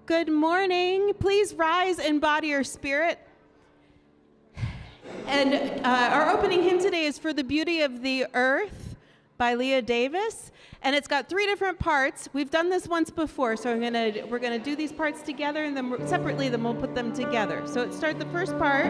Good morning. Please rise and body your spirit. And our opening hymn today is For the Beauty of the Earth by Leah Davis. And it's got 3 different parts. We've done this once before, so we're gonna do these parts together, and then separately, then we'll put them together. So the first part,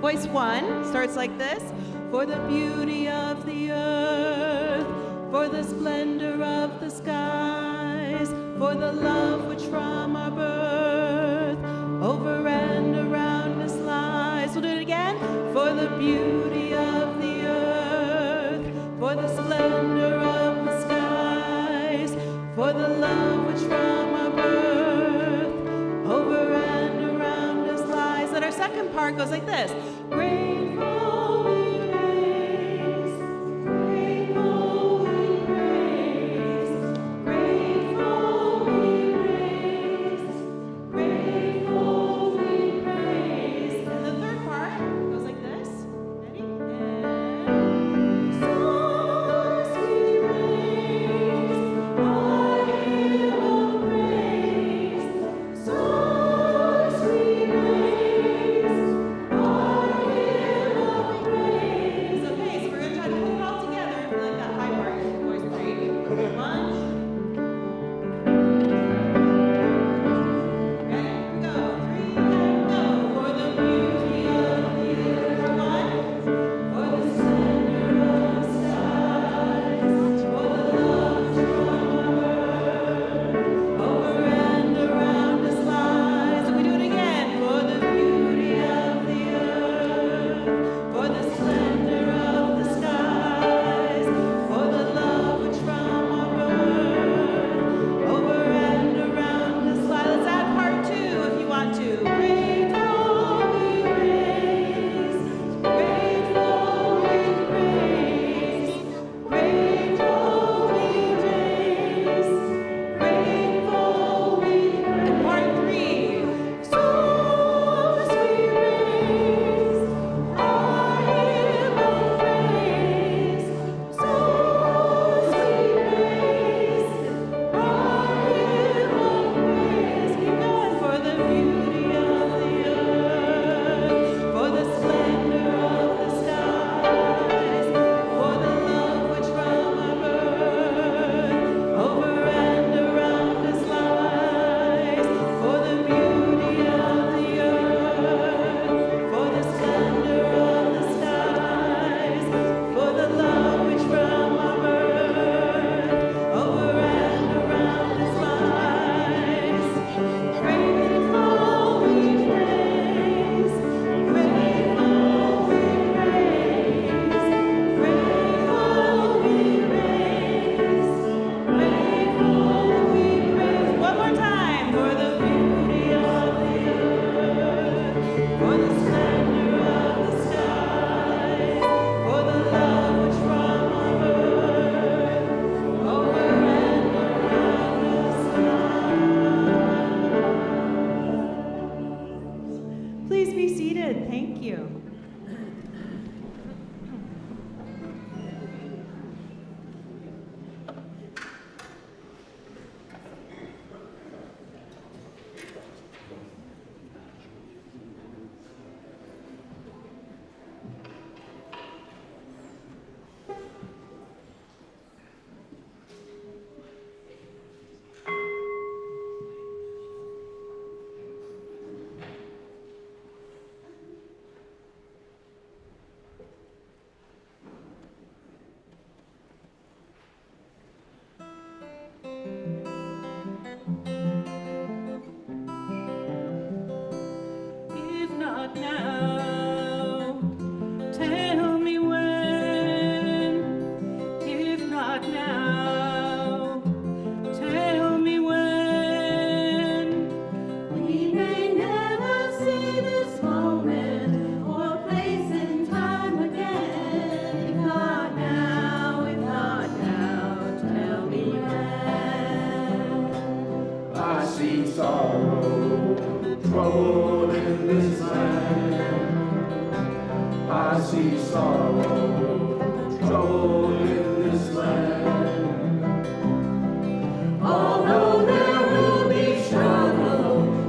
voice 1, starts like this. For the beauty of the earth, for the splendor of the skies, for the love which from our birth over and around us lies. We'll do it again. For the beauty of the earth, for the splendor of the skies, for the love which from our birth over and around us lies. Then our second part goes like this. Grateful we praise, grateful we praise, grateful we praise, grateful we praise. And the third part goes like this. Ready? And songs we raise, our hymn of praise. Songs we raise, our hymn of praise. Okay, so we're gonna try to put it all together for like that high part. Voice 3. 1. Ready? Here we go. 3 and go. For the beauty of the earth. 1. For the splendor of the skies. For the love from our earth. Over and around us lies. And we do it again. For the beauty of the earth. For the splendor of the skies. For the love which from our birth over and around us lies. Let's add part 2 if you want to. Grateful we praise, grateful we praise, grateful we praise, grateful we praise. And part 3. Songs we raise, our hymn of praise. Songs we raise, our hymn of praise. Keep going. For the beauty of the earth, for the splendor of the skies, for the love which from our birth over and around us lies. For the beauty of the earth, for the splendor of the skies, for the love which from our birth over and around us lies. Grateful we praise, grateful we praise, grateful we praise, grateful we praise. One more time. For the beauty of the earth, for the splendor of the skies, for the love which from our birth over and around us lies. Please be seated. Thank you. If not now, tell me when. If not now, tell me when. We may never see this moment or place in time again. If not now, tell me when. I see sorrow, trouble in this land. I see sorrow, trouble in this land. Although there will be struggle,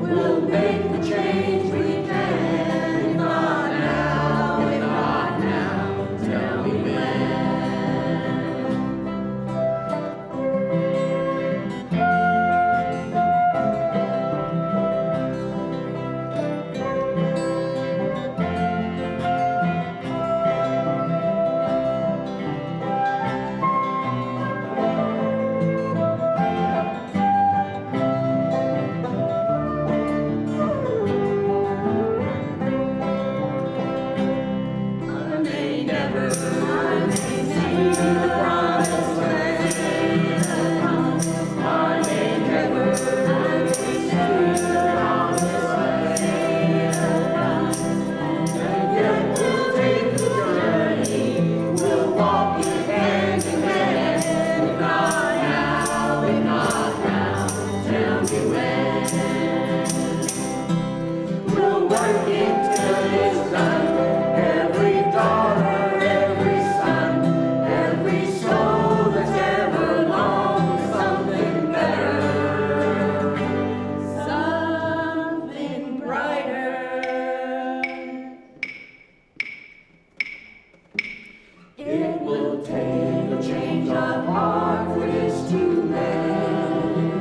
will take a change of heart for this to mend.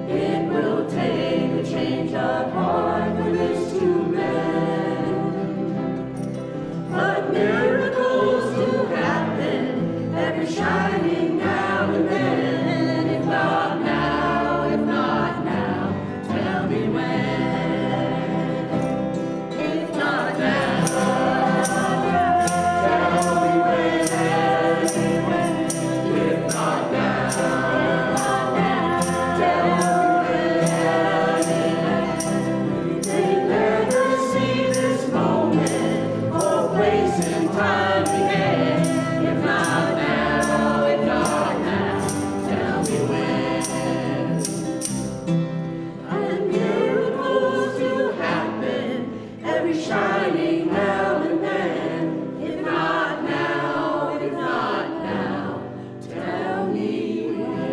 It will take a change of heart for this to mend. But miracles do happen every shining now and then. If not now, if not now, tell me when. If not now, tell me when. If not now, tell me when. They never see this moment or place in time again. If not now, if not now, tell me when. And miracles do happen every shining now and then. If not now, if not now, tell me when.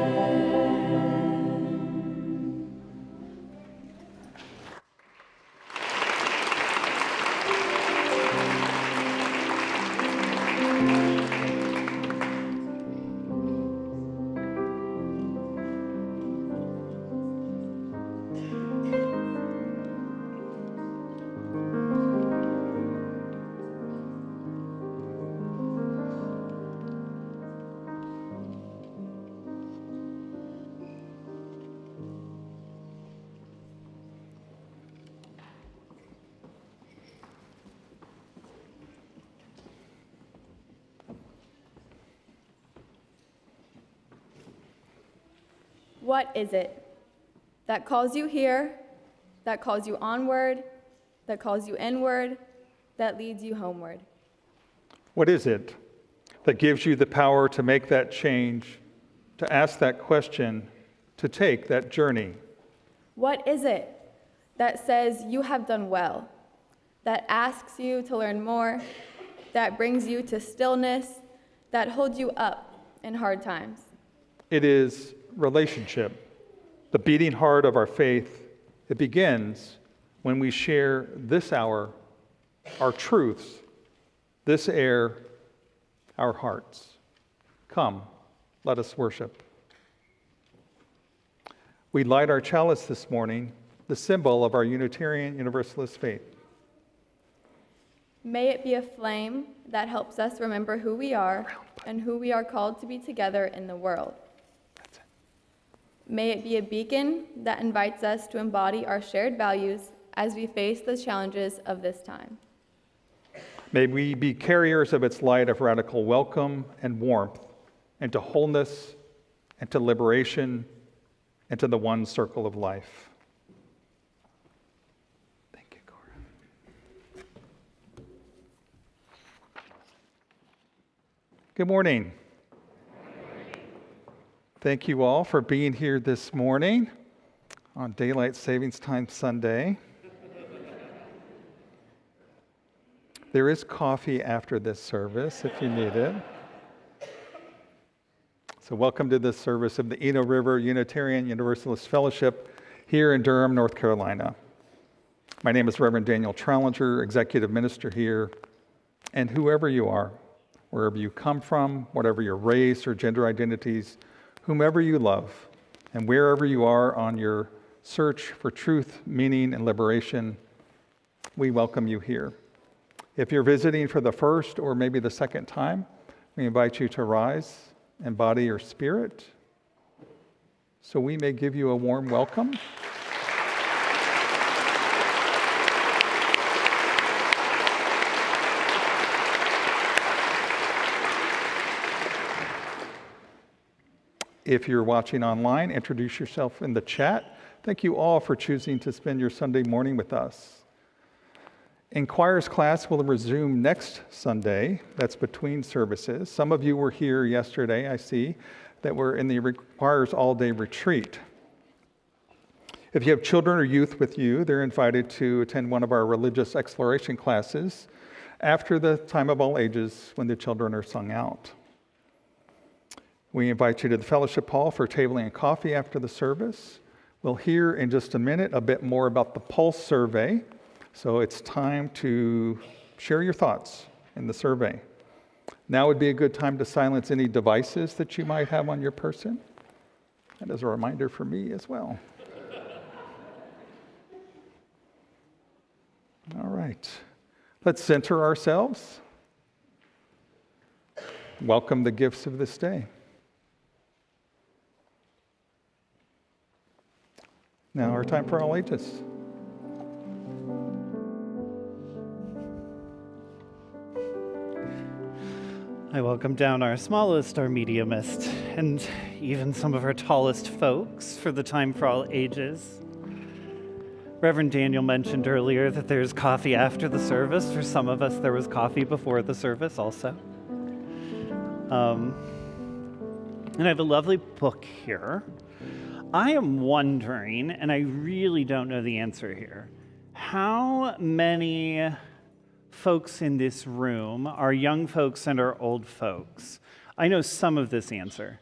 What is it that calls you here, that calls you onward, that calls you inward, that leads you homeward? What is it that gives you the power to make that change, to ask that question, to take that journey? What is it that says you have done well, that asks you to learn more, that brings you to stillness, that holds you up in hard times? It is relationship, the beating heart of our faith. It begins when we share this hour, our truths, this air, our hearts. Come, let us worship. We light our chalice this morning, the symbol of our Unitarian Universalist faith. May it be a flame that helps us remember who we are and who we are called to be together in the world. May it be a beacon that invites us to embody our shared values as we face the challenges of this time. May we be carriers of its light of radical welcome and warmth into wholeness and to liberation and to the one circle of life. Thank you, Cora. Good morning. Thank you all for being here this morning on Daylight Savings Time Sunday. There is coffee after this service if you need it. So welcome to this service of the Eno River Unitarian Universalist Fellowship here in Durham, North Carolina. My name is Reverend Daniel Trallinger, Executive Minister here. And whoever you are, wherever you come from, whatever your race or gender identities, whomever you love, and wherever you are on your search for truth, meaning, and liberation, we welcome you here. If you're visiting for the first or maybe the second time, we invite you to rise and body your spirit so we may give you a warm welcome. If you're watching online, introduce yourself in the chat. Thank you all for choosing to spend your Sunday morning with us. In choir's class will resume next Sunday. That's between services. Some of you were here yesterday, I see, that were in the choir's all-day retreat. If you have children or youth with you, they're invited to attend one of our religious exploration classes after the time of all ages when the children are sung out. We invite you to the fellowship hall for tabling and coffee after the service. We'll hear in just a minute a bit more about the Pulse survey. So it's time to share your thoughts in the survey. Now would be a good time to silence any devices that you might have on your person. And as a reminder for me as well. All right. Let's center ourselves. Welcome the gifts of this day. Now our time for all ages. I welcome down our smallest, our mediumest, and even some of our tallest folks for the time for all ages. Reverend Daniel mentioned earlier that there's coffee after the service. For some of us, there was coffee before the service also. And I have a lovely book here. I am wondering, and I really don't know the answer here, how many folks in this room are young folks and are old folks? I know some of this answer.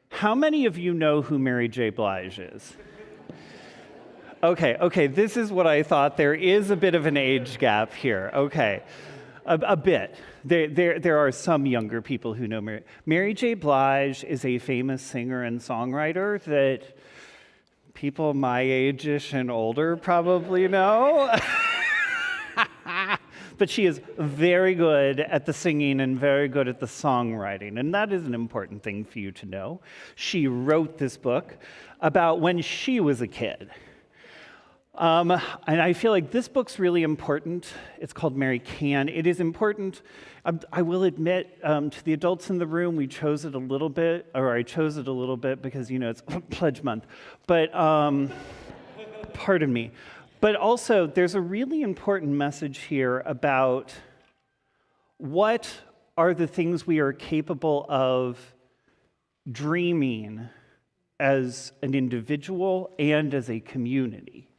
How many of you know who Mary J. Blige is? Okay, this is what I thought. There is a bit of an age gap here. Okay, a bit. There are some younger people who know Mary. Mary J. Blige is a famous singer and songwriter that people my age-ish and older probably know. But she is very good at the singing and very good at the songwriting, and that is an important thing for you to know. She wrote this book about when she was a kid. And I feel like this book's really important. It's called Mary Can. It is important. I will admit to the adults in the room, we chose it a little bit, or I chose it a little bit because, it's Pledge Month. But pardon me. But also, there's a really important message here about what are the things we are capable of dreaming as an individual and as a community.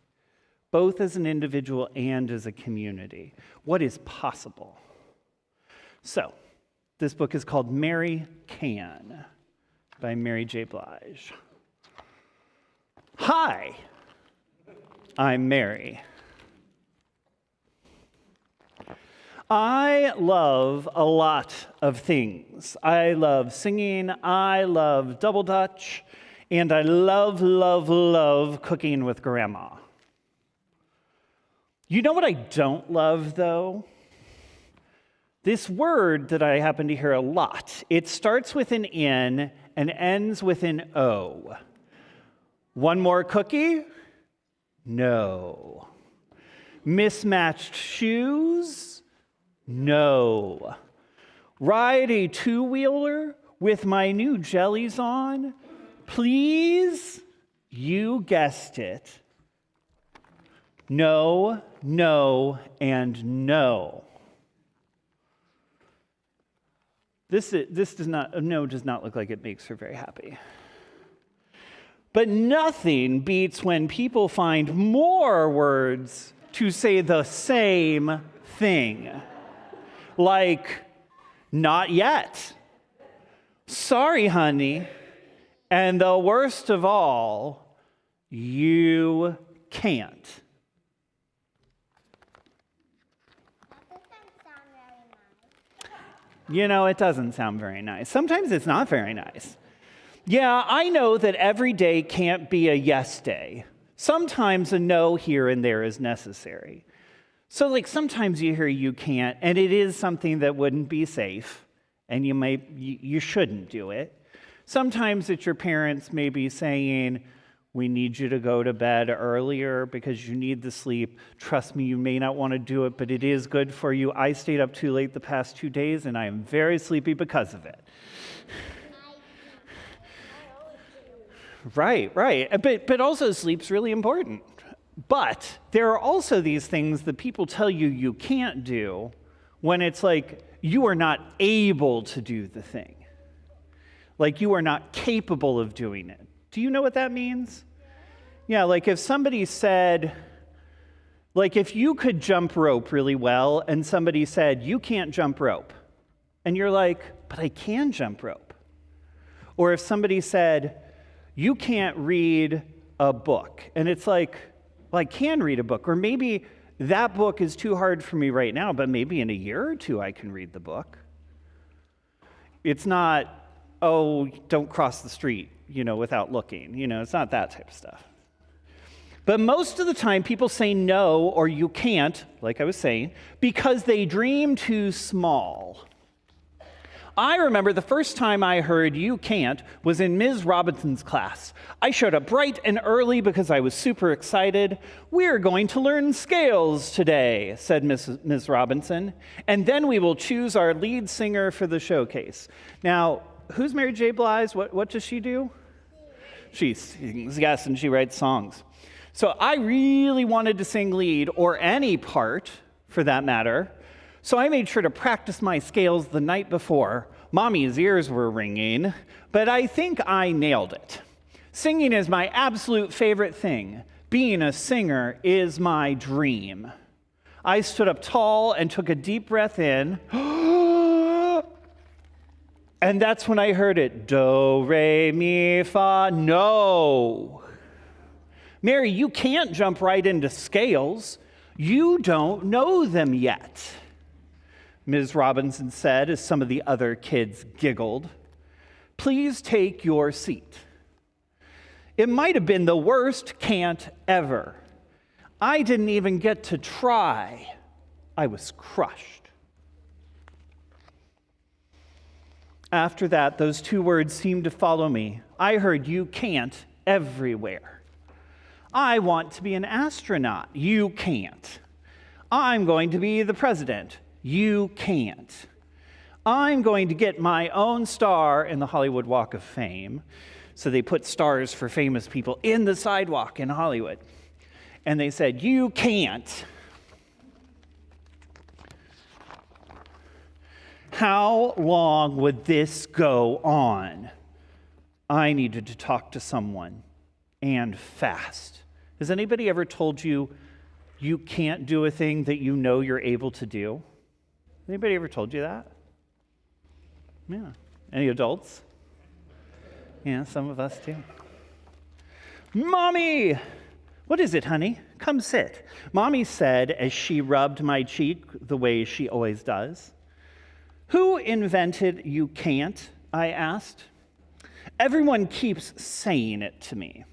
Both as an individual and as a community. What is possible? So, this book is called Mary Can by Mary J. Blige. Hi, I'm Mary. I love a lot of things. I love singing, I love double dutch, and I love cooking with grandma. You know what I don't love, though? This word that I happen to hear a lot. It starts with an N and ends with an O. One more cookie? No. Mismatched shoes? No. Ride a two-wheeler with my new jellies on? Please? You guessed it. No, no, and no. This does not look like it makes her very happy. But nothing beats when people find more words to say the same thing. Like, not yet. Sorry, honey. And the worst of all, you can't. It doesn't sound very nice. Sometimes it's not very nice. Yeah, I know that every day can't be a yes day. Sometimes a no here and there is necessary. So sometimes you hear you can't, and it is something that wouldn't be safe, and you shouldn't do it. Sometimes it's your parents maybe saying, we need you to go to bed earlier because you need the sleep. Trust me, you may not want to do it, but it is good for you. I stayed up too late the past 2 days, and I am very sleepy because of it. Right. But also sleep's really important. But there are also these things that people tell you can't do when it's like you are not able to do the thing. Like you are not capable of doing it. Do you know what that means? Yeah, like if somebody said, if you could jump rope really well and somebody said, you can't jump rope. And you're like, but I can jump rope. Or if somebody said, you can't read a book. And it's like, well, I can read a book. Or maybe that book is too hard for me right now, but maybe in a year or two I can read the book. It's not, oh, don't cross the street, without looking. It's not that type of stuff. But most of the time, people say no or you can't, like I was saying, because they dream too small. I remember the first time I heard you can't was in Ms. Robinson's class. I showed up bright and early because I was super excited. We're going to learn scales today, said Ms. Robinson, and then we will choose our lead singer for the showcase. Now, who's Mary J. Blige? What does she do? She sings, yes, and she writes songs. So I really wanted to sing lead, or any part, for that matter. So I made sure to practice my scales the night before. Mommy's ears were ringing, but I think I nailed it. Singing is my absolute favorite thing. Being a singer is my dream. I stood up tall and took a deep breath in. And that's when I heard it. Do, re, mi, fa, no. Mary, you can't jump right into scales. You don't know them yet, Ms. Robinson said as some of the other kids giggled. Please take your seat. It might have been the worst can't ever. I didn't even get to try. I was crushed. After that, those two words seemed to follow me. I heard you can't everywhere. I want to be an astronaut. You can't. I'm going to be the president. You can't. I'm going to get my own star in the Hollywood Walk of Fame. So they put stars for famous people in the sidewalk in Hollywood. And they said, you can't. How long would this go on? I needed to talk to someone, and fast. Has anybody ever told you you can't do a thing that you know you're able to do? Anybody ever told you that? Yeah. Any adults? Yeah, some of us do. Mommy! What is it, honey? Come sit. Mommy said as she rubbed my cheek the way she always does. Who invented you can't? I asked. Everyone keeps saying it to me.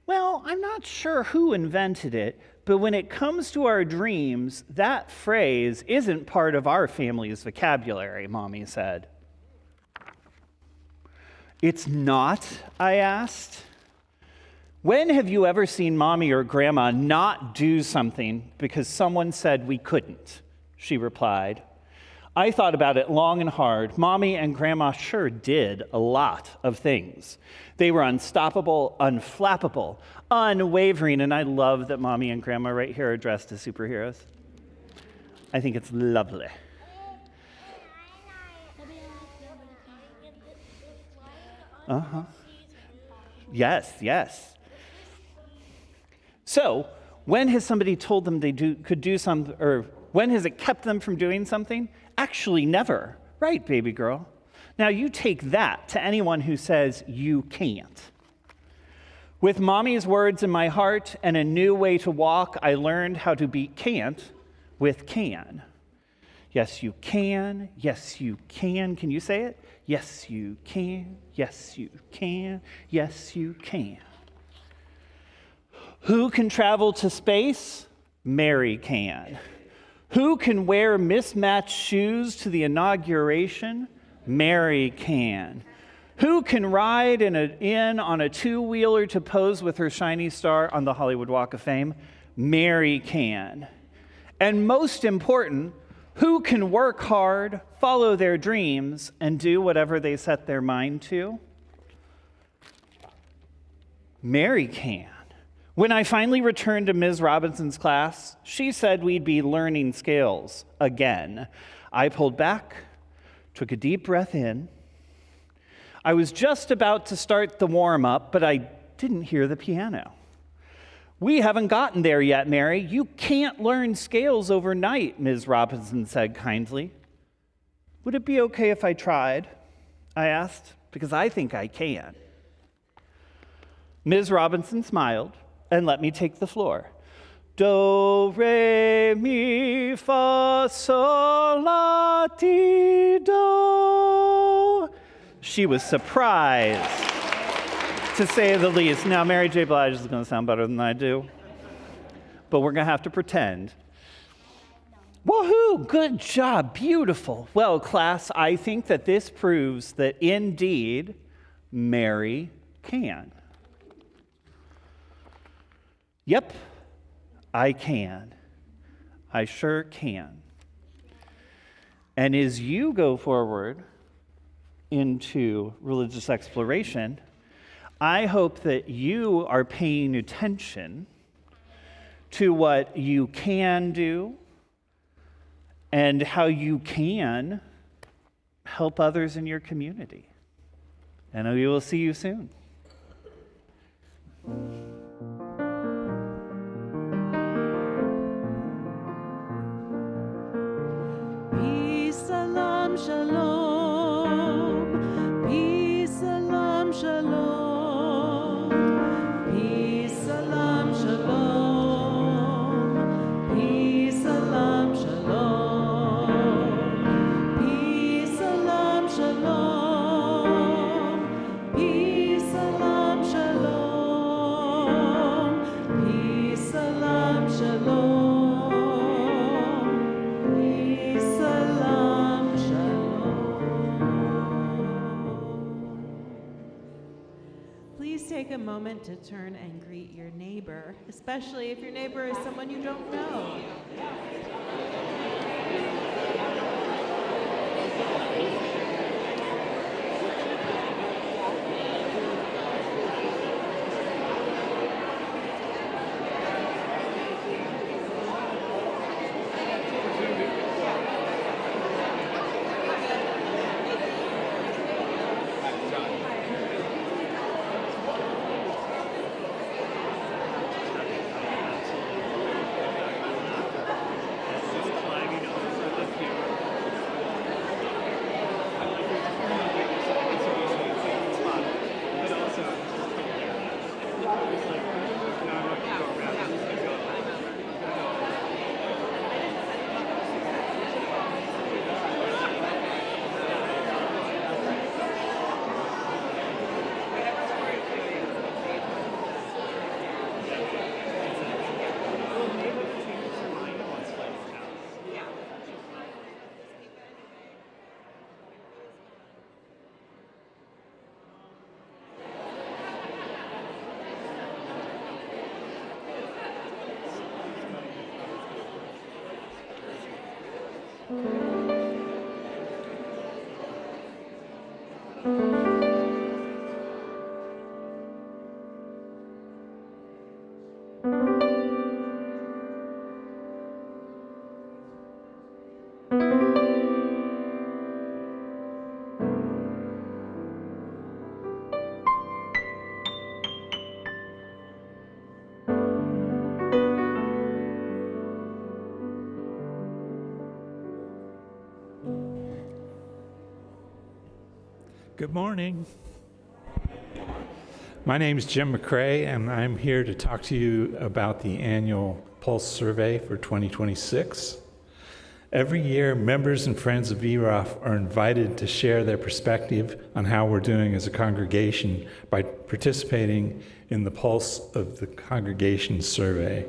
Well, I'm not sure who invented it, but when it comes to our dreams, that phrase isn't part of our family's vocabulary, Mommy said. It's not? I asked. When have you ever seen Mommy or Grandma not do something because someone said we couldn't? She replied. I thought about it long and hard. Mommy and Grandma sure did a lot of things. They were unstoppable, unflappable, unwavering, and I love that Mommy and Grandma right here are dressed as superheroes. I think it's lovely. Uh-huh. Yes, yes. So, when has somebody told them they could do something, or when has it kept them from doing something? Actually, never. Right, baby girl? Now, you take that to anyone who says you can't. With Mommy's words in my heart and a new way to walk, I learned how to beat can't with can. Yes, you can. Yes, you can. Can you say it? Yes, you can. Yes, you can. Yes, you can. Who can travel to space? Mary can. Who can wear mismatched shoes to the inauguration? Mary can. Who can ride in on a two-wheeler to pose with her shiny star on the Hollywood Walk of Fame? Mary can. And most important, who can work hard, follow their dreams, and do whatever they set their mind to? Mary can. When I finally returned to Ms. Robinson's class, she said we'd be learning scales again. I pulled back, took a deep breath in. I was just about to start the warm-up, but I didn't hear the piano. We haven't gotten there yet, Mary. You can't learn scales overnight, Ms. Robinson said kindly. Would it be okay if I tried? I asked, because I think I can. Ms. Robinson smiled and let me take the floor. Do, re, mi, fa, sol, la, ti, do. She was surprised, to say the least. Now, Mary J. Blige is going to sound better than I do, but we're going to have to pretend. Woohoo! Good job. Beautiful. Well, class, I think that this proves that indeed Mary can. Yep, I can. I sure can. And as you go forward into religious exploration, I hope that you are paying attention to what you can do and how you can help others in your community. And we will see you soon. Peace, salam, shalom. Peace, salam, shalom. Peace, salam, shalom. Peace, salam, shalom. Peace, salam, shalom. Peace, salam, shalom. Peace, salam, shalom. Please take a moment to turn and greet your neighbor, especially if your neighbor is someone you don't know. Good morning. My name is Jim McCrae, and I'm here to talk to you about the annual Pulse Survey for 2026. Every year, members and friends of ERUUF are invited to share their perspective on how we're doing as a congregation by participating in the Pulse of the Congregation Survey.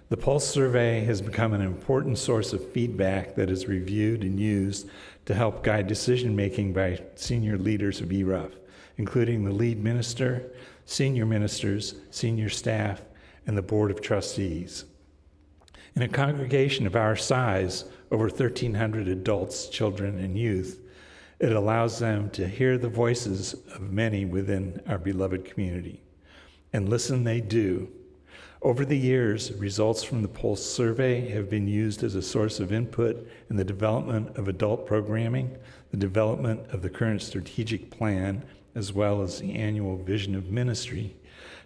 The Pulse Survey has become an important source of feedback that is reviewed and used to help guide decision-making by senior leaders of ERUUF, including the lead minister, senior ministers, senior staff, and the Board of Trustees. In a congregation of our size, over 1,300 adults, children, and youth, it allows them to hear the voices of many within our beloved community. And listen they do. Over the years, results from the Pulse survey have been used as a source of input in the development of adult programming, the development of the current strategic plan, as well as the annual vision of ministry,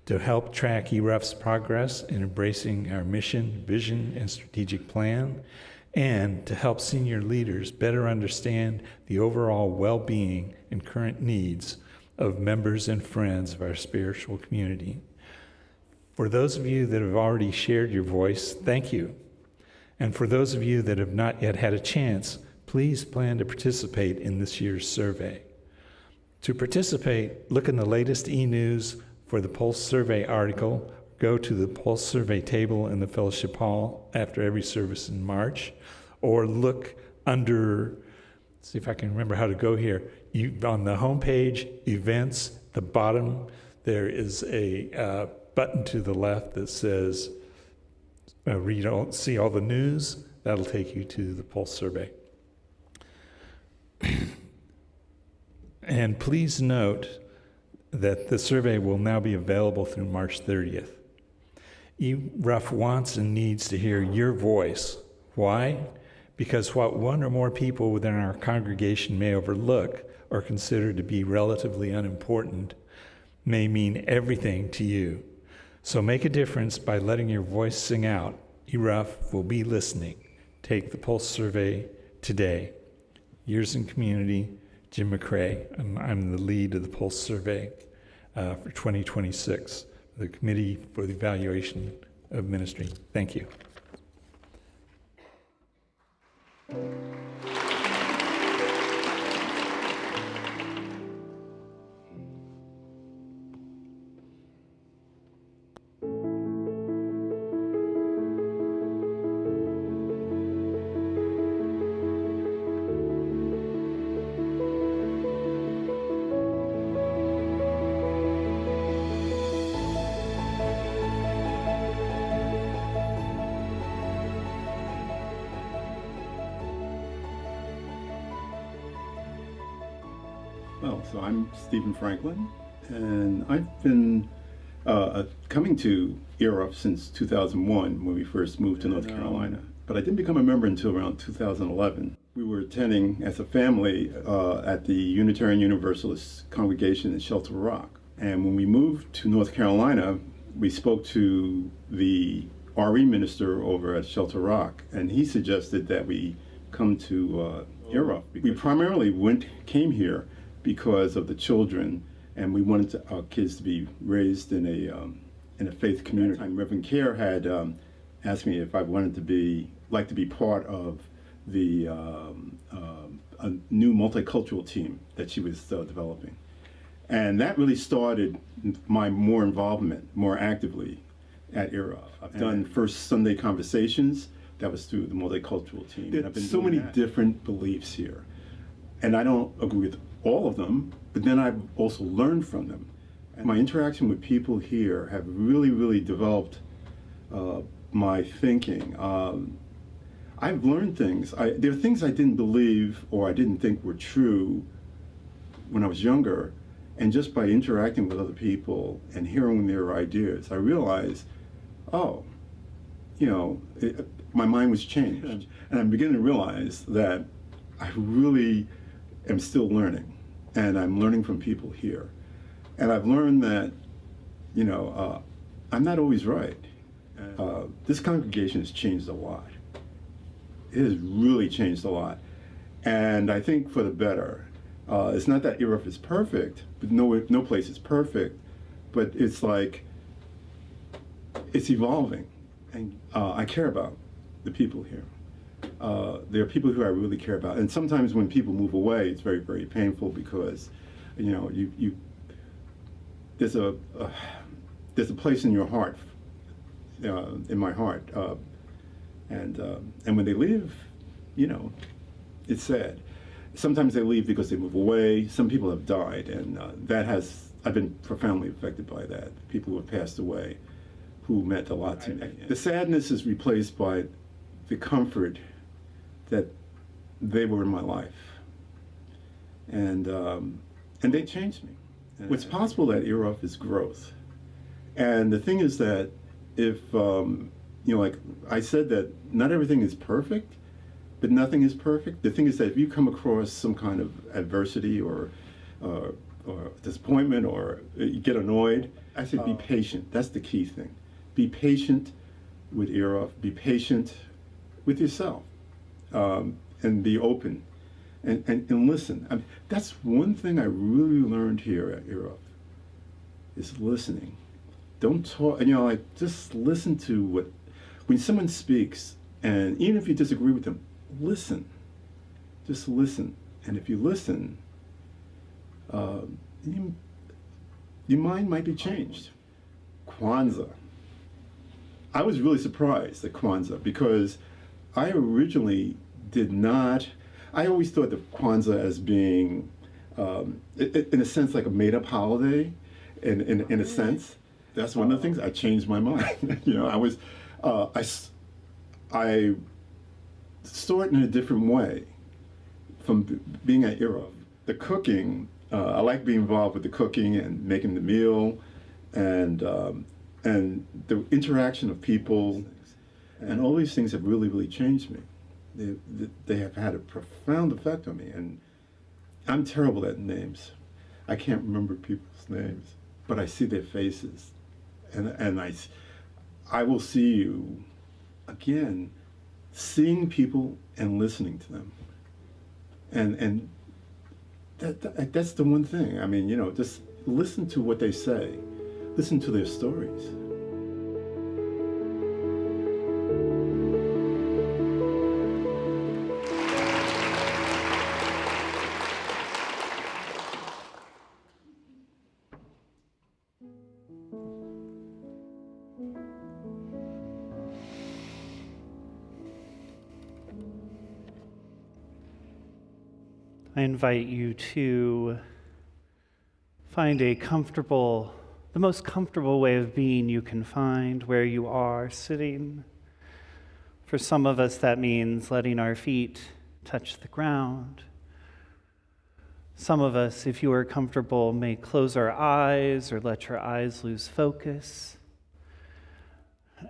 to help track ERUUF's progress in embracing our mission, vision, and strategic plan, and to help senior leaders better understand the overall well-being and current needs of members and friends of our spiritual community. For those of you that have already shared your voice, thank you. And for those of you that have not yet had a chance, please plan to participate in this year's survey. To participate, look in the latest e-news for the Pulse Survey article, go to the Pulse Survey table in the Fellowship Hall after every service in March, or look under, see if I can remember how to go here, on the homepage, events, the bottom, there is a button to the left that says, see all the news. That'll take you to the Pulse Survey. And please note that the survey will now be available through March 30th. ERUUF wants and needs to hear your voice. Why? Because what one or more people within our congregation may overlook or consider to be relatively unimportant may mean everything to you. So make a difference by letting your voice sing out. ERUUF will be listening. Take the Pulse Survey today. Years in Community, Jim McCrae, and I'm the lead of the Pulse Survey for 2026, the Committee for the Evaluation of Ministry. Thank you. Well, so I'm Stephen Franklin, and I've been coming to ERUUF since 2001 when we first moved to North Carolina. But I didn't become a member until around 2011. We were attending as a family at the Unitarian Universalist congregation in Shelter Rock. And when we moved to North Carolina, we spoke to the RE minister over at Shelter Rock, and he suggested that we come to ERUUF. We primarily came here because of the children, and we wanted our kids to be raised in a faith community. Reverend Kerr had asked me if I wanted to like to be part of the a new multicultural team that she was developing, and that really started my more involvement more actively at ERUUF. I've done First Sunday Conversations. That was through the multicultural team. There are so many different beliefs here, and I don't agree with all of them, but then I've also learned from them. And my interaction with people here have really, really developed my thinking. I've learned things. There are things I didn't believe or I didn't think were true when I was younger, and just by interacting with other people and hearing their ideas, I realized, oh, my mind was changed. And I'm beginning to realize that I really am still learning, and I'm learning from people here. And I've learned that, I'm not always right. This congregation has changed a lot. It has really changed a lot. And I think for the better. It's not that ERUUF is perfect, but no place is perfect, but it's like, it's evolving. And I care about the people here. There are people who I really care about, and sometimes when people move away, it's very, very painful because, there's a place in your heart, in my heart, and when they leave, it's sad. Sometimes they leave because they move away. Some people have died, and I've been profoundly affected by that. People who have passed away, who meant a lot to me. The sadness is replaced by the comfort that they were in my life, and they changed me. What's possible at ERUUF is growth, and the thing is that if like I said, that not everything is perfect, but nothing is perfect. The thing is that if you come across some kind of adversity or disappointment, or you get annoyed, I say be patient. That's the key thing. Be patient with ERUUF. Be patient with yourself. And be open, and listen. That's one thing I really learned here at ERUUF, is listening. Don't talk, just listen to when someone speaks, and even if you disagree with them, listen. Just listen. And if you listen, your mind might be changed. Kwanzaa. I was really surprised at Kwanzaa because I originally did not, I always thought of Kwanzaa as being, in a sense, like a made-up holiday, in a sense. That's one of the things I changed my mind. I saw it in a different way from being at ERUUF. The cooking, I like being involved with the cooking and making the meal, and the interaction of people, and all these things have really, really changed me. They have had a profound effect on me, and I'm terrible at names. I can't remember people's names, but I see their faces, and I will see you again, seeing people and listening to them, and that's the one thing. I mean, just listen to what they say, listen to their stories. I invite you to find the most comfortable way of being you can find where you are sitting. For some of us, that means letting our feet touch the ground. Some of us, if you are comfortable, may close our eyes or let your eyes lose focus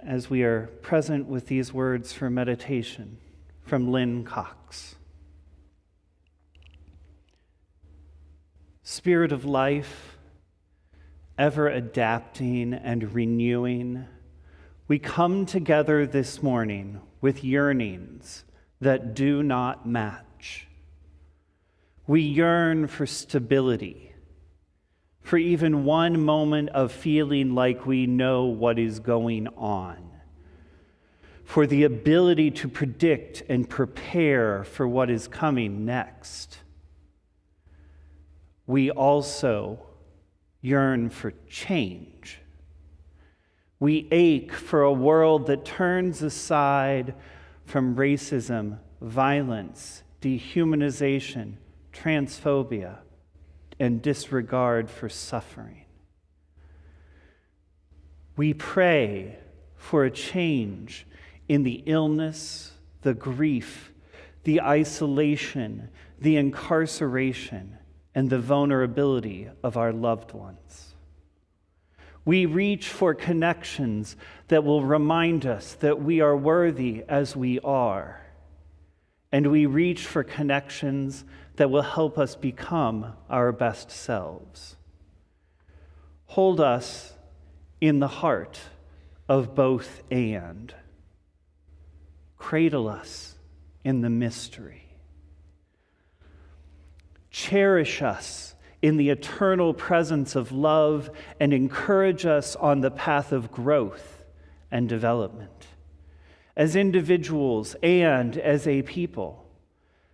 as we are present with these words for meditation from Lynn Cox. Spirit of life, ever adapting and renewing, we come together this morning with yearnings that do not match. We yearn for stability, for even one moment of feeling like we know what is going on, for the ability to predict and prepare for what is coming next. We also yearn for change. We ache for a world that turns aside from racism, violence, dehumanization, transphobia, and disregard for suffering. We pray for a change in the illness, the grief, the isolation, the incarceration, and the vulnerability of our loved ones. We reach for connections that will remind us that we are worthy as we are. And we reach for connections that will help us become our best selves. Hold us in the heart of both and. Cradle us in the mystery. Cherish us in the eternal presence of love and encourage us on the path of growth and development. As individuals and as a people,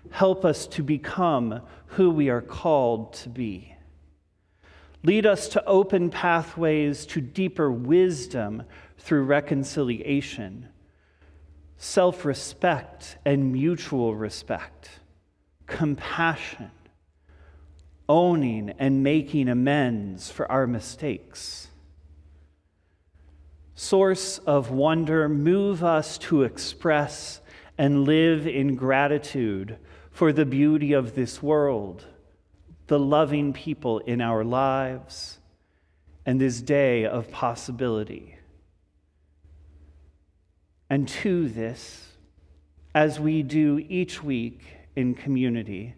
help us to become who we are called to be. Lead us to open pathways to deeper wisdom through reconciliation, self-respect and mutual respect, compassion, owning and making amends for our mistakes. Source of wonder, move us to express and live in gratitude for the beauty of this world, the loving people in our lives, and this day of possibility. And to this, as we do each week in community,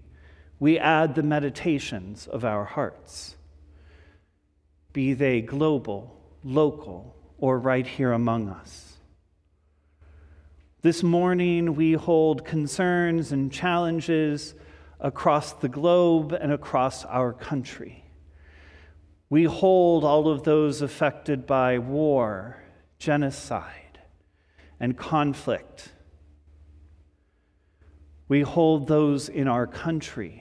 we add the meditations of our hearts, be they global, local, or right here among us. This morning, we hold concerns and challenges across the globe and across our country. We hold all of those affected by war, genocide, and conflict. We hold those in our country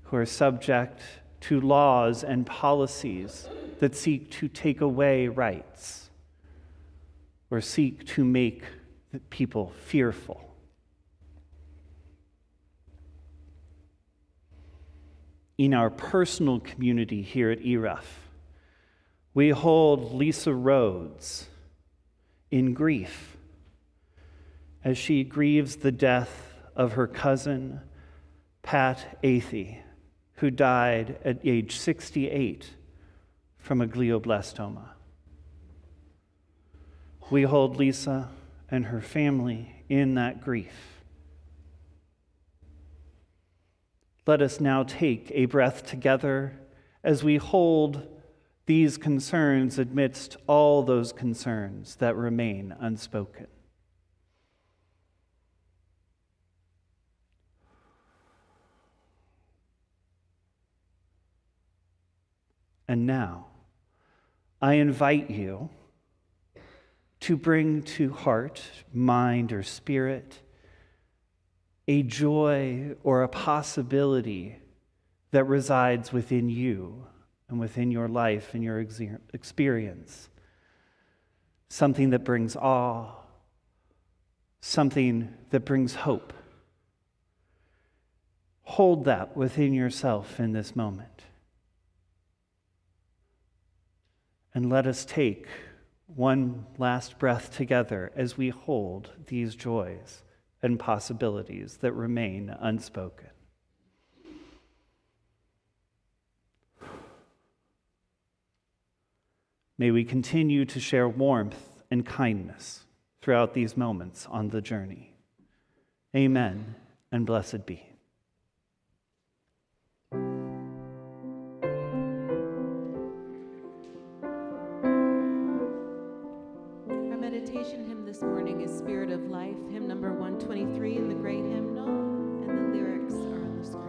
who are subject to laws and policies that seek to take away rights or seek to make people fearful. In our personal community here at ERUUF, we hold Lisa Rhodes in grief as she grieves the death of her cousin, Pat Athey, who died at age 68 from a glioblastoma. We hold Lisa and her family in that grief. Let us now take a breath together as we hold these concerns amidst all those concerns that remain unspoken. And now, I invite you to bring to heart, mind, or spirit a joy or a possibility that resides within you and within your life and your experience. Something that brings awe, something that brings hope. Hold that within yourself in this moment. And let us take one last breath together as we hold these joys and possibilities that remain unspoken. May we continue to share warmth and kindness throughout these moments on the journey. Amen, and blessed be. Our meditation hymn this morning is Spirit of Life, hymn number 123 in the gray hymnal, and the lyrics are on the screen.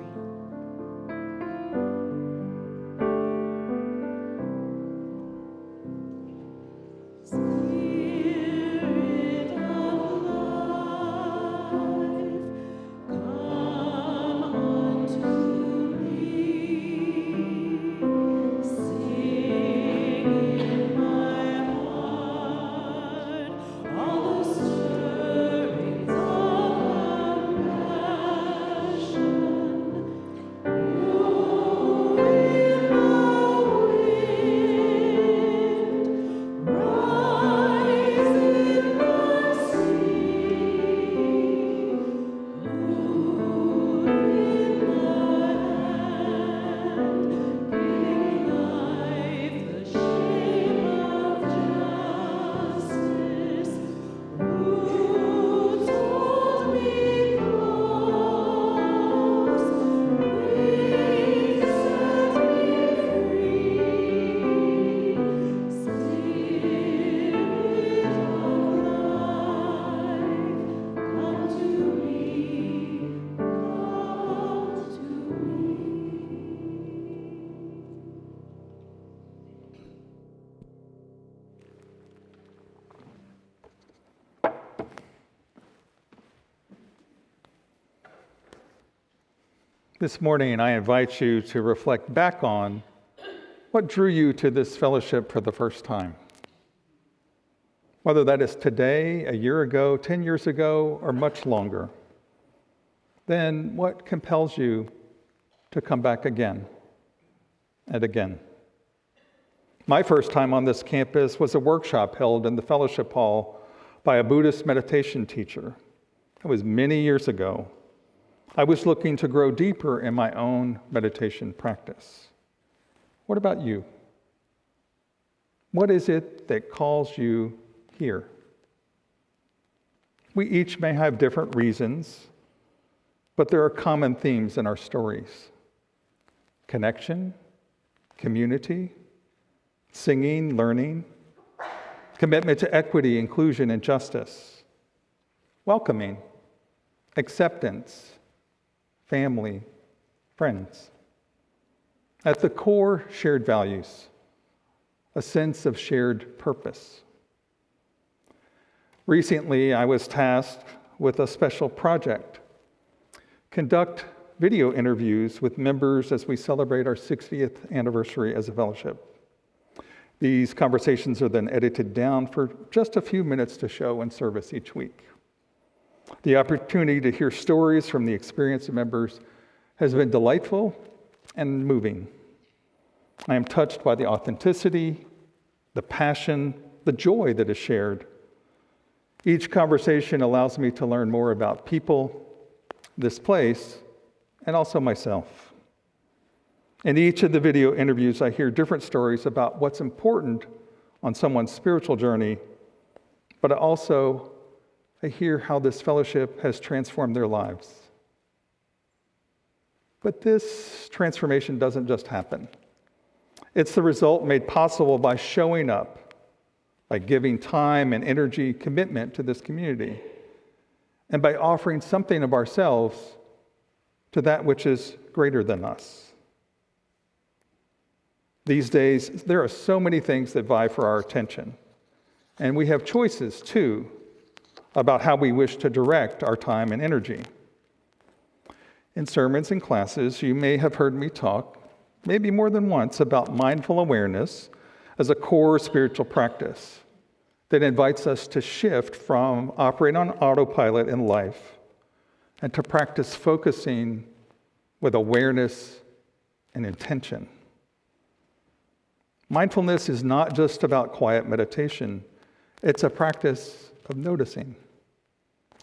This morning, I invite you to reflect back on what drew you to this fellowship for the first time. Whether that is today, a year ago, 10 years ago, or much longer, then what compels you to come back again and again? My first time on this campus was a workshop held in the fellowship hall by a Buddhist meditation teacher. It was many years ago. I was looking to grow deeper in my own meditation practice. What about you? What is it that calls you here? We each may have different reasons, but there are common themes in our stories: connection, community, singing, learning, commitment to equity, inclusion, and justice, welcoming, acceptance, family, friends. At the core, shared values, a sense of shared purpose. Recently, I was tasked with a special project: conduct video interviews with members as we celebrate our 60th anniversary as a fellowship. These conversations are then edited down for just a few minutes to show in service each week. The opportunity to hear stories from the experience of members has been delightful and moving. I am touched by the authenticity, the passion, the joy that is shared. Each conversation allows me to learn more about people, this place, and also myself. In each of the video interviews, I hear different stories about what's important on someone's spiritual journey, but I hear how this fellowship has transformed their lives. But this transformation doesn't just happen. It's the result made possible by showing up, by giving time and energy, commitment to this community, and by offering something of ourselves to that which is greater than us. These days, there are so many things that vie for our attention, and we have choices, too, about how we wish to direct our time and energy. In sermons and classes, you may have heard me talk, maybe more than once, about mindful awareness as a core spiritual practice that invites us to shift from operating on autopilot in life and to practice focusing with awareness and intention. Mindfulness is not just about quiet meditation. It's a practice of noticing.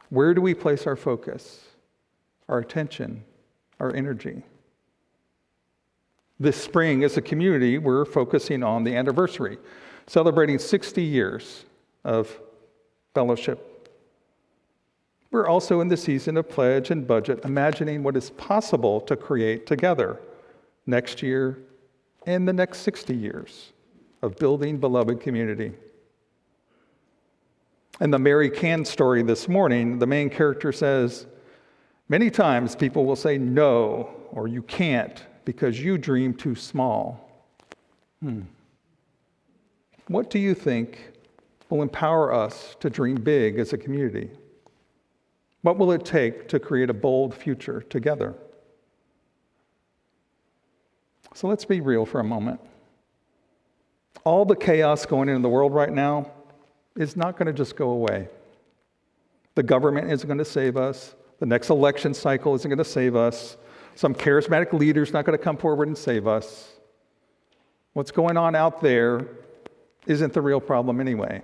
Where do we place our focus, our attention, our energy? This spring, as a community, we're focusing on the anniversary, celebrating 60 years of fellowship. We're also in the season of pledge and budget, imagining what is possible to create together next year and the next 60 years of building beloved community. In the Mary Can story this morning, the main character says, many times people will say no, or you can't, because you dream too small. What do you think will empower us to dream big as a community? What will it take to create a bold future together? So let's be real for a moment. All the chaos going on in the world right now is not going to just go away. The government isn't going to save us. The next election cycle isn't going to save us. Some charismatic leader's not going to come forward and save us. What's going on out there isn't the real problem anyway.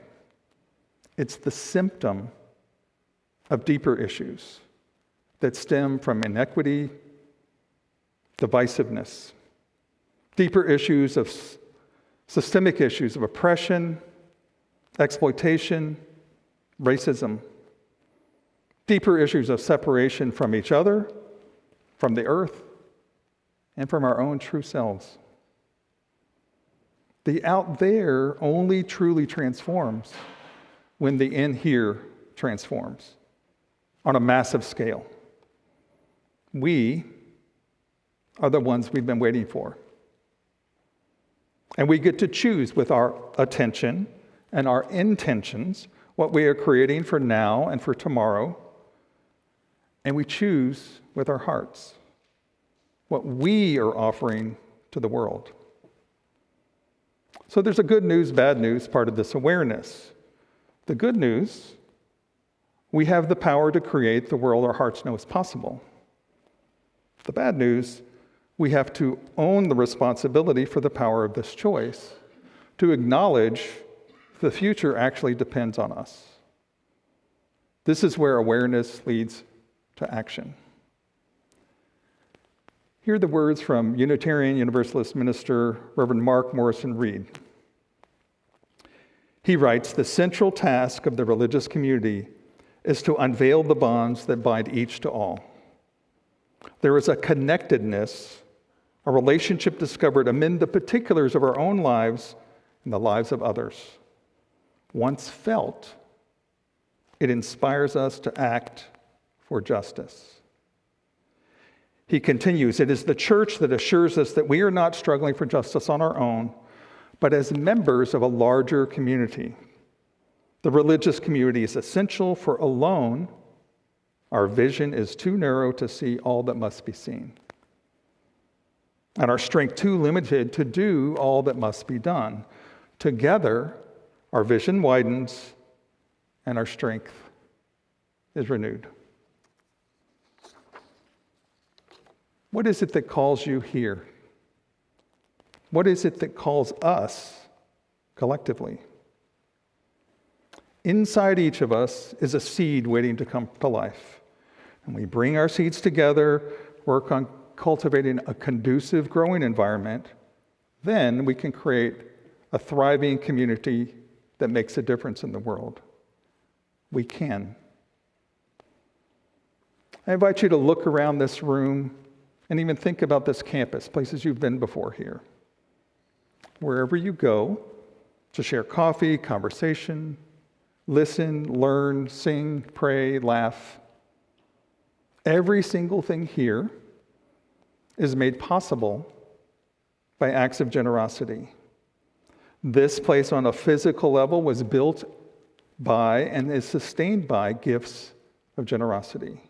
It's the symptom of deeper issues that stem from inequity, divisiveness, deeper issues of systemic issues of oppression, exploitation, racism, deeper issues of separation from each other, from the earth, and from our own true selves. The out there only truly transforms when the in here transforms on a massive scale. We are the ones we've been waiting for. And we get to choose with our attention and our intentions what we are creating for now and for tomorrow. And we choose with our hearts what we are offering to the world. So there's a good news, bad news part of this awareness. The good news, we have the power to create the world our hearts know is possible. The bad news, we have to own the responsibility for the power of this choice, to acknowledge the future actually depends on us. This is where awareness leads to action. Hear the words from Unitarian Universalist minister Reverend Mark Morrison Reed. He writes, "The central task of the religious community is to unveil the bonds that bind each to all. There is a connectedness, a relationship discovered amid the particulars of our own lives and the lives of others. Once felt, it inspires us to act for justice." He continues, "It is the church that assures us that we are not struggling for justice on our own, but as members of a larger community. The religious community is essential, for alone Our vision is too narrow to see all that must be seen, and our strength too limited to do all that must be done. Together, our vision widens and our strength is renewed. What is it that calls you here? What is it that calls us collectively? Inside each of us is a seed waiting to come to life. And we bring our seeds together, work on cultivating a conducive growing environment, then we can create a thriving community that makes a difference in the world. We can. I invite you to look around this room and even think about this campus, places you've been before here. Wherever you go to share coffee, conversation, listen, learn, sing, pray, laugh, every single thing here is made possible by acts of generosity. This place on a physical level was built by and is sustained by gifts of generosity.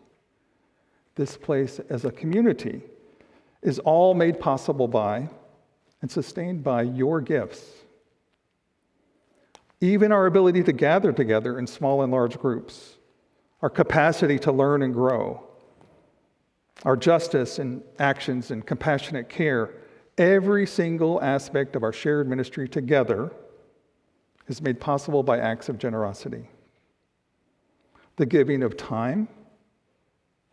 This place as a community is all made possible by and sustained by your gifts. Even our ability to gather together in small and large groups, our capacity to learn and grow, our justice and actions and compassionate care, every single aspect of our shared ministry together is made possible by acts of generosity. The giving of time,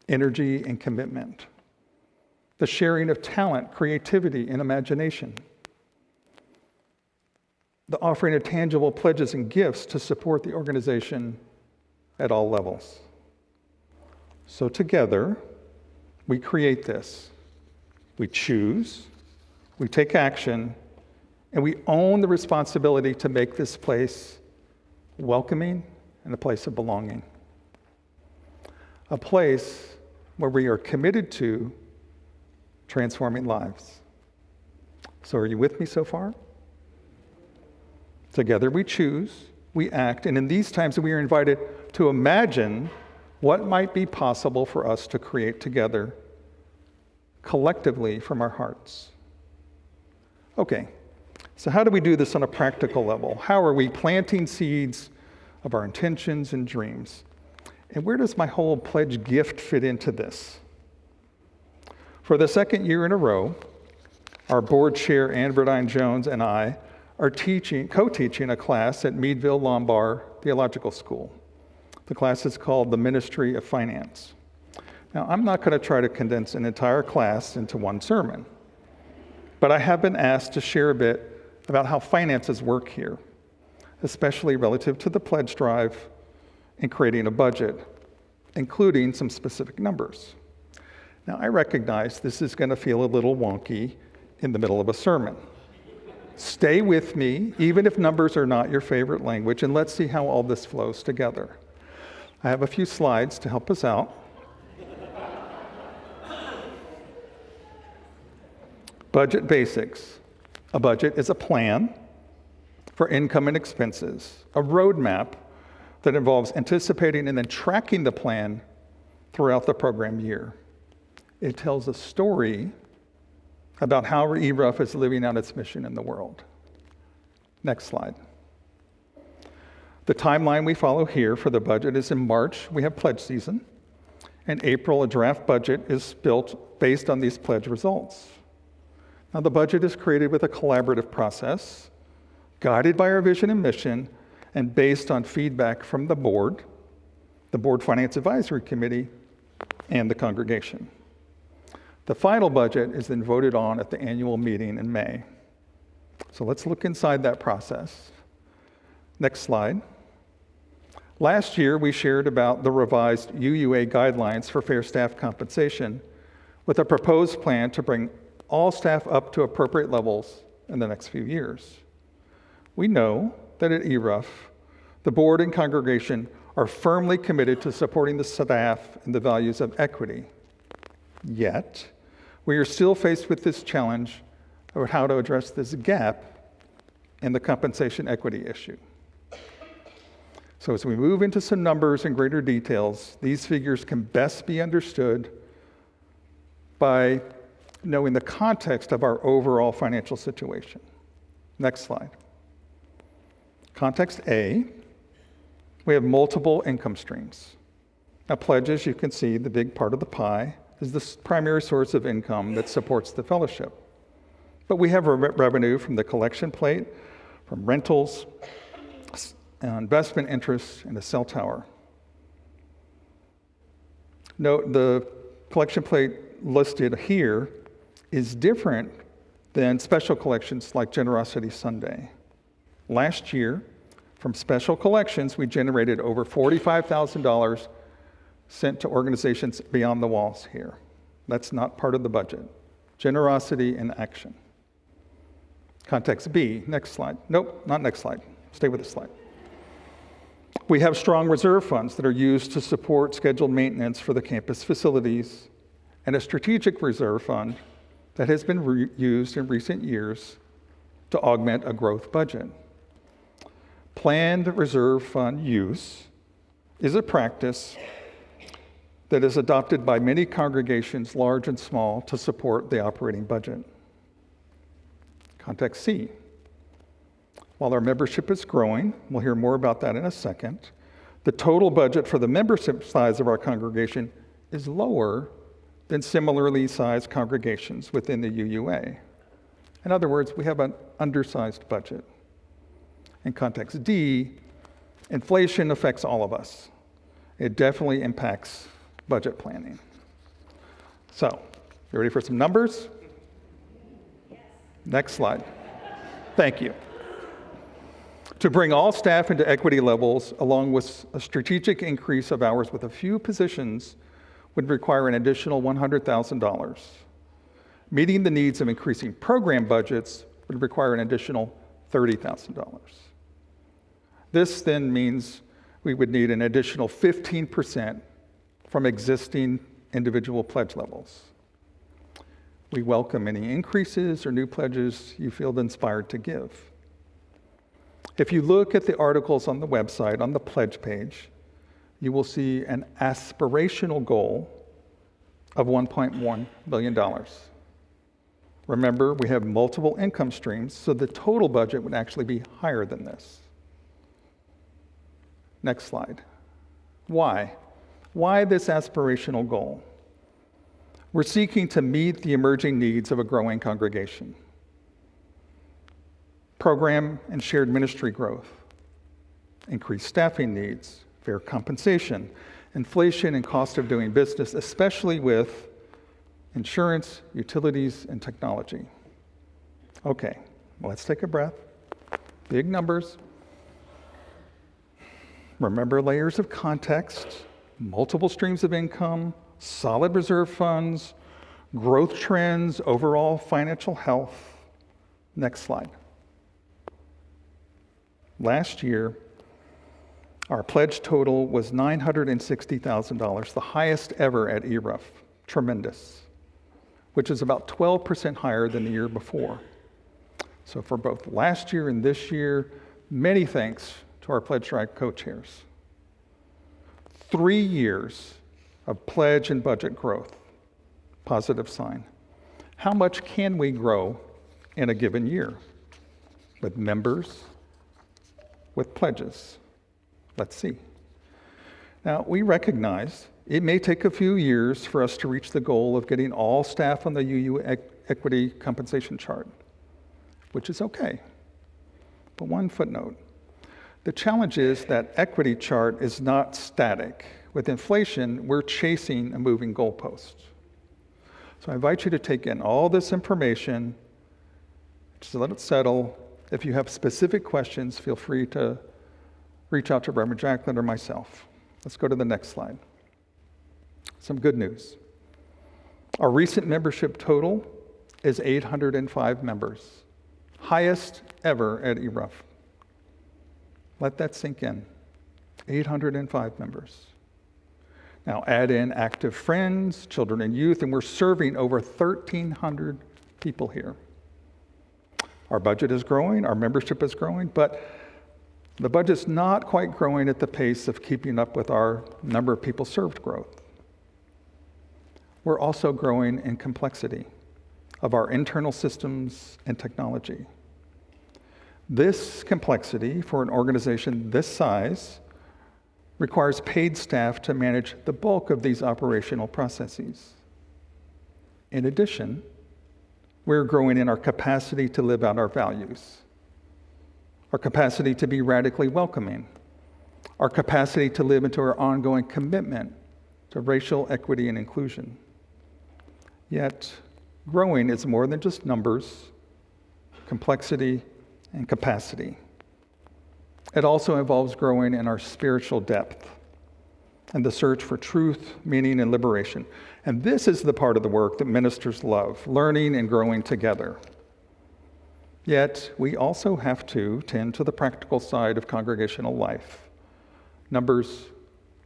energy, and commitment. The sharing of talent, creativity, and imagination. The offering of tangible pledges and gifts to support the organization at all levels. So together, we create this. We choose, we take action, and we own the responsibility to make this place welcoming and a place of belonging. A place where we are committed to transforming lives. So are you with me so far? Together we choose, we act, and in these times we are invited to imagine what might be possible for us to create together, collectively from our hearts. Okay, so how do we do this on a practical level? How are we planting seeds of our intentions and dreams? And where does my whole pledge gift fit into this? For the second year in a row, our board chair, Ann Burdine Jones, and I are co-teaching a class at Meadville Lombard Theological School. The class is called The Ministry of Finance. Now, I'm not going to try to condense an entire class into one sermon, but I have been asked to share a bit about how finances work here, especially relative to the pledge drive and creating a budget, including some specific numbers. Now, I recognize this is going to feel a little wonky in the middle of a sermon. Stay with me, even if numbers are not your favorite language, and let's see how all this flows together. I have a few slides to help us out. Budget basics. A budget is a plan for income and expenses, a roadmap that involves anticipating and then tracking the plan throughout the program year. It tells a story about how ERUUF is living out its mission in the world. Next slide. The timeline we follow here for the budget is in March, we have pledge season. In April, a draft budget is built based on these pledge results. Now, the budget is created with a collaborative process, guided by our vision and mission, and based on feedback from the board Finance Advisory Committee, and the congregation. The final budget is then voted on at the annual meeting in May. So let's look inside that process. Next slide. Last year, we shared about the revised UUA guidelines for fair staff compensation with a proposed plan to bring all staff up to appropriate levels in the next few years. We know that at ERUUF, the board and congregation are firmly committed to supporting the staff and the values of equity. Yet, we are still faced with this challenge of how to address this gap in the compensation equity issue. So as we move into some numbers and greater details, these figures can best be understood by knowing the context of our overall financial situation. Next slide. Context A, we have multiple income streams. Now, pledges, you can see the big part of the pie, is the primary source of income that supports the fellowship. But we have revenue from the collection plate, from rentals, investment interests, and a cell tower. Note the collection plate listed here is different than special collections like Generosity Sunday. Last year, from special collections, we generated over $45,000 sent to organizations beyond the walls here. That's not part of the budget. Generosity in action. Context B, next slide. Nope, not next slide. Stay with this slide. We have strong reserve funds that are used to support scheduled maintenance for the campus facilities, and a strategic reserve fund that has been used in recent years to augment a growth budget. Planned reserve fund use is a practice that is adopted by many congregations, large and small, to support the operating budget. Context C. While our membership is growing, we'll hear more about that in a second, the total budget for the membership size of our congregation is lower than similarly sized congregations within the UUA. In other words, we have an undersized budget. In context D, inflation affects all of us. It definitely impacts budget planning. So, you ready for some numbers? Next slide. Thank you. To bring all staff into equity levels, along with a strategic increase of hours with a few positions, would require an additional $100,000. Meeting the needs of increasing program budgets would require an additional $30,000. This then means we would need an additional 15% from existing individual pledge levels. We welcome any increases or new pledges you feel inspired to give. If you look at the articles on the website, on the pledge page, you will see an aspirational goal of $1.1 billion. Remember, we have multiple income streams, so the total budget would actually be higher than this. Next slide. Why? Why this aspirational goal? We're seeking to meet the emerging needs of a growing congregation. Program and shared ministry growth, increased staffing needs, fair compensation, inflation and cost of doing business, especially with insurance, utilities, and technology. Okay, well, let's take a breath. Big numbers. Remember layers of context, multiple streams of income, solid reserve funds, growth trends, overall financial health. Next slide. Last year, our pledge total was $960,000, the highest ever at ERUUF. Tremendous. Which is about 12% higher than the year before. So for both last year and this year, many thanks to our Pledge Drive co-chairs. 3 years of pledge and budget growth. Positive sign. How much can we grow in a given year? With members, with pledges. Let's see. Now, we recognize it may take a few years for us to reach the goal of getting all staff on the UU equity compensation chart, which is okay. But one footnote. The challenge is that equity chart is not static. With inflation, we're chasing a moving goalpost. So I invite you to take in all this information, just let it settle. If you have specific questions, feel free to reach out to Reverend Jacqueline or myself. Let's go to the next slide. Some good news. Our recent membership total is 805 members, highest ever at ERUUF. Let that sink in. 805 members. Now add in active friends, children and youth, and we're serving over 1,300 people here. Our budget is growing, our membership is growing, but The budget's not quite growing at the pace of keeping up with our number of people served growth. We're also growing in complexity of our internal systems and technology. This complexity for an organization this size requires paid staff to manage the bulk of these operational processes. In addition, we're growing in our capacity to live out our values, our capacity to be radically welcoming, our capacity to live into our ongoing commitment to racial equity and inclusion. Yet, growing is more than just numbers, complexity, and capacity. It also involves growing in our spiritual depth and the search for truth, meaning, and liberation. And this is the part of the work that ministers love, learning and growing together. Yet, we also have to tend to the practical side of congregational life: numbers,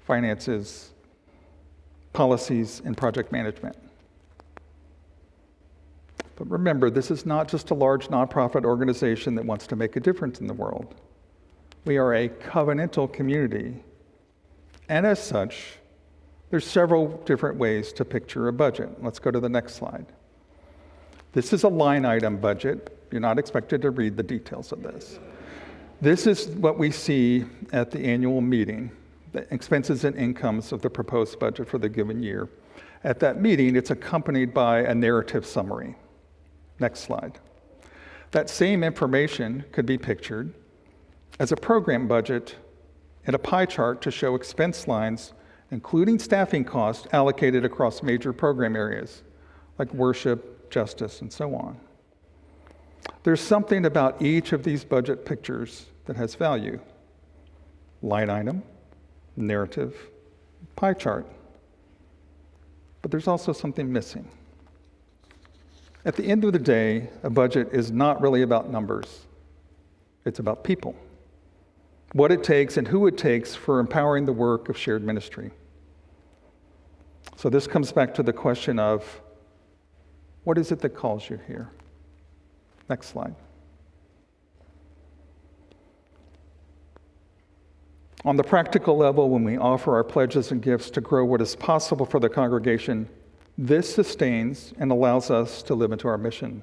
finances, policies, and project management. But remember, this is not just a large nonprofit organization that wants to make a difference in the world. We are a covenantal community. And as such, there's several different ways to picture a budget. Let's go to the next slide. This is a line item budget. You're not expected to read the details of this. This is what we see at the annual meeting, the expenses and incomes of the proposed budget for the given year. At that meeting, it's accompanied by a narrative summary. Next slide. That same information could be pictured as a program budget and a pie chart to show expense lines, including staffing costs allocated across major program areas like worship, justice, and so on. There's something about each of these budget pictures that has value: line item, narrative, pie chart. But there's also something missing. At the end of the day, a budget is not really about numbers. It's about people. What it takes and who it takes for empowering the work of shared ministry. So this comes back to the question of, what is it that calls you here? Next slide. On the practical level, when we offer our pledges and gifts to grow what is possible for the congregation, this sustains and allows us to live into our mission.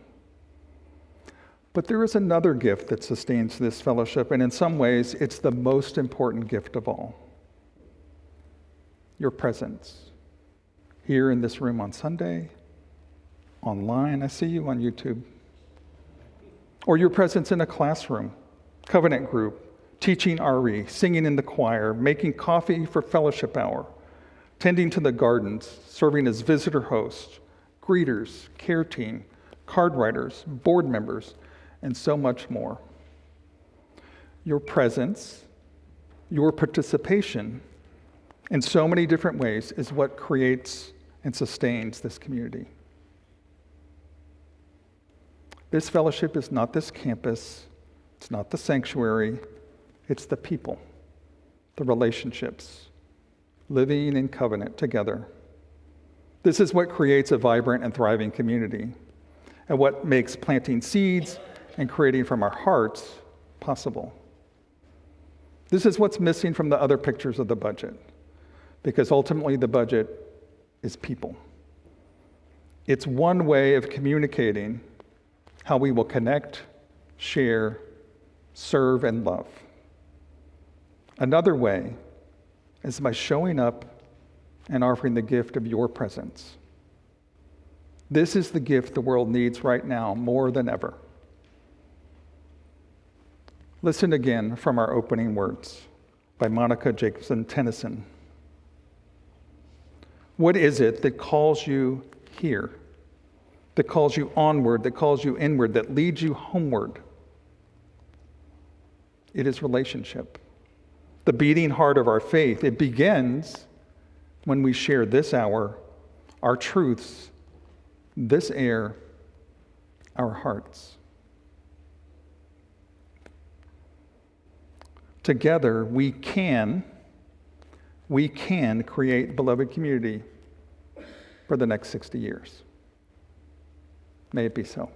But there is another gift that sustains this fellowship, and in some ways, it's the most important gift of all. Your presence. Here in this room on Sunday, online, I see you on YouTube. Or your presence in a classroom, covenant group, teaching RE, singing in the choir, making coffee for fellowship hour, tending to the gardens, serving as visitor hosts, greeters, care team, card writers, board members, and so much more. Your presence, your participation in so many different ways is what creates and sustains this community. This fellowship is not this campus, it's not the sanctuary, it's the people, the relationships, living in covenant together. This is what creates a vibrant and thriving community, and what makes planting seeds and creating from our hearts possible. This is what's missing from the other pictures of the budget, because ultimately the budget is people. It's one way of communicating how we will connect, share, serve, and love. Another way is by showing up and offering the gift of your presence. This is the gift the world needs right now more than ever. Listen again from our opening words by Monica Jacobson Tennyson. What is it that calls you here, that calls you onward, that calls you inward, that leads you homeward? It is relationship, the beating heart of our faith. It begins when we share this hour, our truths, this air, our hearts. Together, we can create beloved community for the next 60 years. May it be so.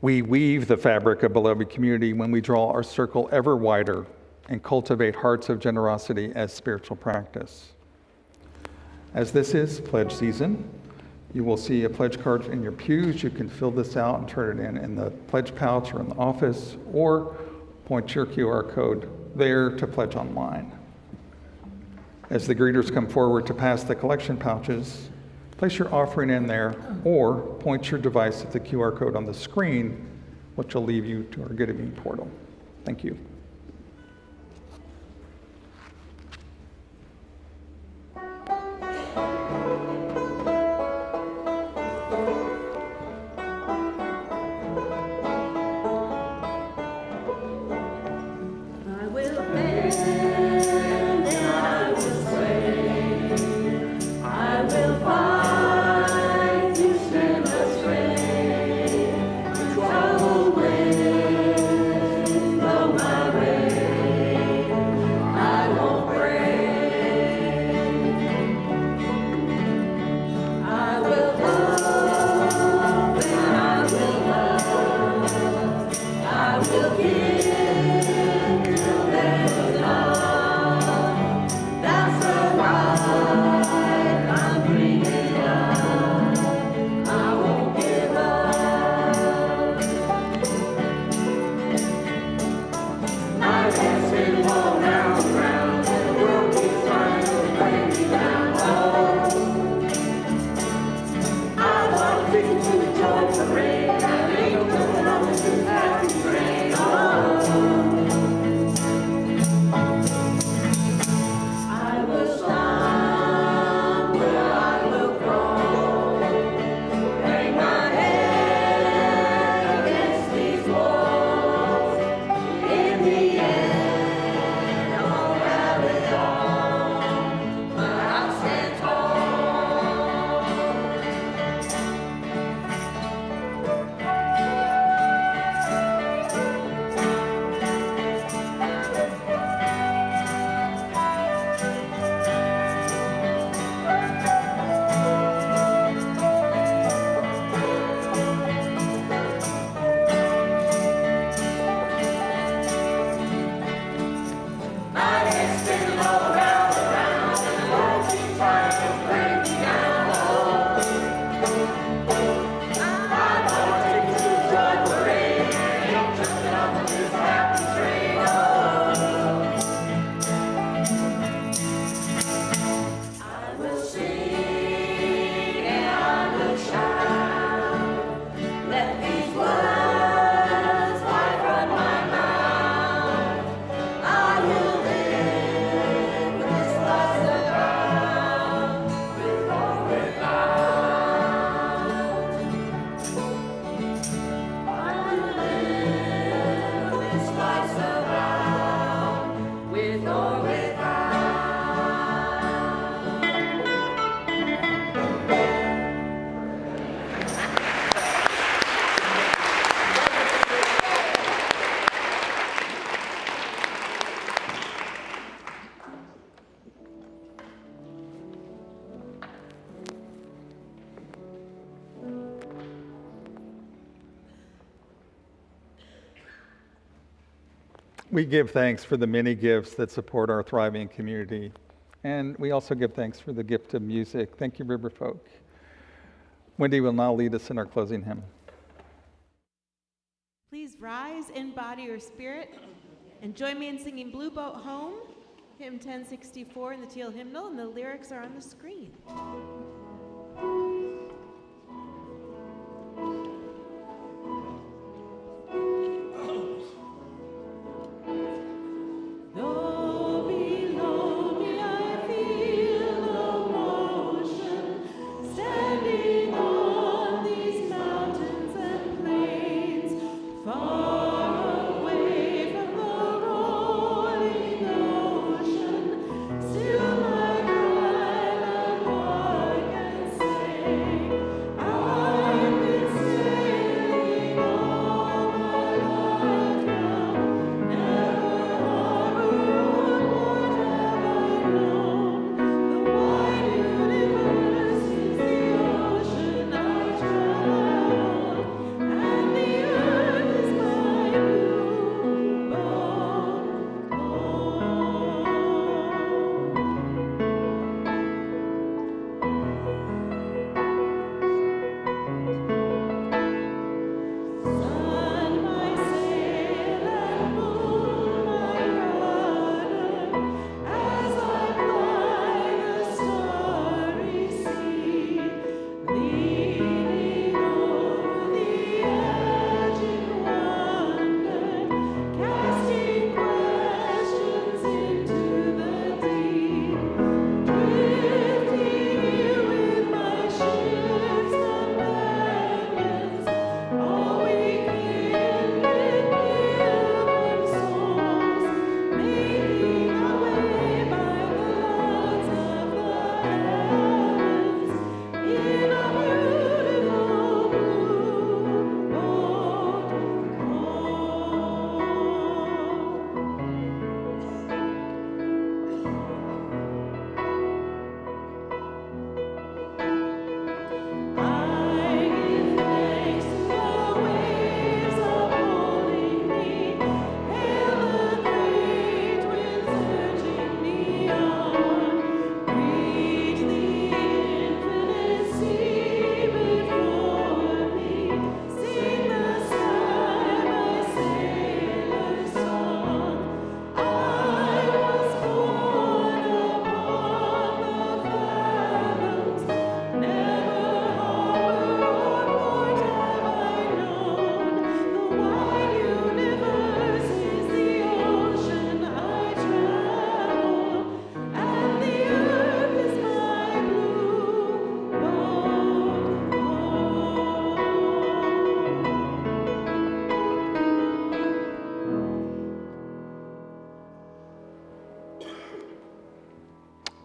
We weave the fabric of beloved community when we draw our circle ever wider and cultivate hearts of generosity as spiritual practice. As this is pledge season, you will see a pledge card in your pews. You can fill this out and turn it in the pledge pouch or in the office, or point your QR code there to pledge online. As the greeters come forward to pass the collection pouches, place your offering in there or point your device at the QR code on the screen, which will lead you to our giving portal. Thank you. I will bend and I will sway. I will fight to stand astray. Troubled winds blow my way. I won't break. I will love and I will love. I will give. That's the life I'm dreaming of. I won't give up. My head's been blown round and round, and the world keeps trying to bring me down. I want to take you to the joy parade. I ain't going on this happy train. I will stumble, I will crawl, bang my head against these walls. In the end, I'll have it all, but I'll stand tall. My head's spinning all around and around, and the world keeps trying to bring me down. I want to take you to the joy parade, ain't jumping off of this happy train. I will sing and I will shout, let these words fly from my mouth. I will live with this life's about, with or without. I will live with this life's about, with or without. We give thanks for the many gifts that support our thriving community. And we also give thanks for the gift of music. Thank you, River Folk. Wendy will now lead us in our closing hymn. Please rise in body or spirit and join me in singing Blue Boat Home, hymn 1064 in the Teal Hymnal, and the lyrics are on the screen. Though below me I feel no motion, standing on these mountains and plains, far away from the rolling ocean, still my cry and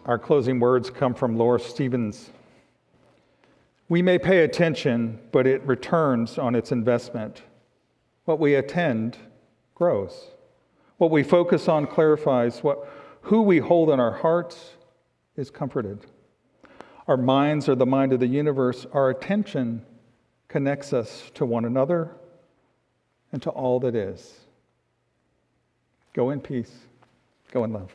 Our closing words come from Laura Stevens. We may pay attention, but it returns on its investment. What we attend grows. What we focus on clarifies. Who we hold in our hearts is comforted. Our minds are the mind of the universe. Our attention connects us to one another and to all that is. Go in peace. Go in love.